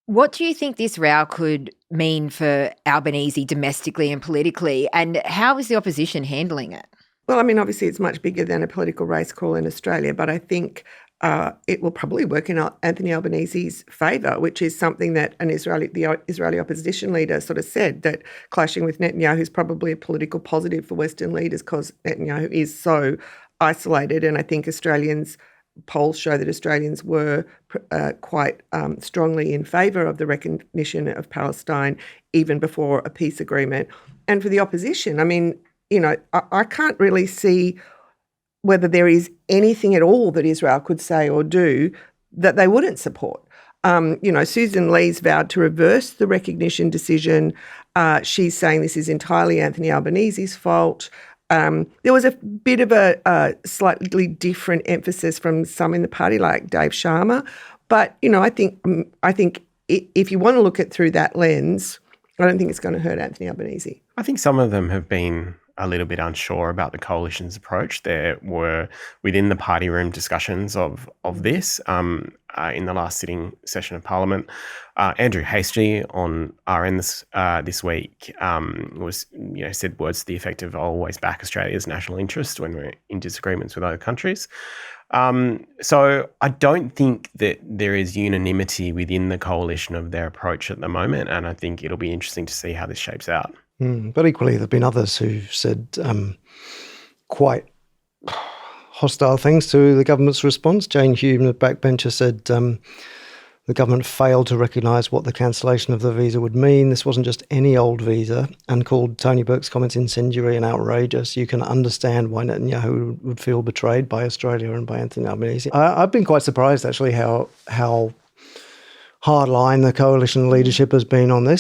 What do you think this row could mean for Albanese domestically and politically, and how is the opposition handling it? Well, I mean, obviously it's much bigger than a political race call in Australia, but I think it will probably work in Anthony Albanese's favour, which is something that the Israeli opposition leader sort of said, that clashing with Netanyahu is probably a political positive for Western leaders because Netanyahu is so isolated. And I think polls show that Australians were quite strongly in favour of the recognition of Palestine even before a peace agreement. And for the opposition, I mean, I can't really see whether there is anything at all that Israel could say or do that they wouldn't support. Susan Lee's vowed to reverse the recognition decision. She's saying this is entirely Anthony Albanese's fault. There was a bit of a slightly different emphasis from some in the party, like Dave Sharma. But, I think if you want to look at it through that lens, I don't think it's going to hurt Anthony Albanese. I think some of them have been a little bit unsure about the coalition's approach. There were, within the party room, discussions of this in the last sitting session of Parliament. Andrew Hastie on RN this week said words to the effect of, "I'll always back Australia's national interest when we're in disagreements with other countries." So I don't think that there is unanimity within the coalition of their approach at the moment, and I think it'll be interesting to see how this shapes out. But equally, there have been others who've said quite hostile things to the government's response. Jane Hume, the backbencher, said the government failed to recognise what the cancellation of the visa would mean. This wasn't just any old visa, and called Tony Burke's comments incendiary and outrageous. You can understand why Netanyahu would feel betrayed by Australia and by Anthony Albanese. I've been quite surprised, actually, how hardline the coalition leadership has been on this.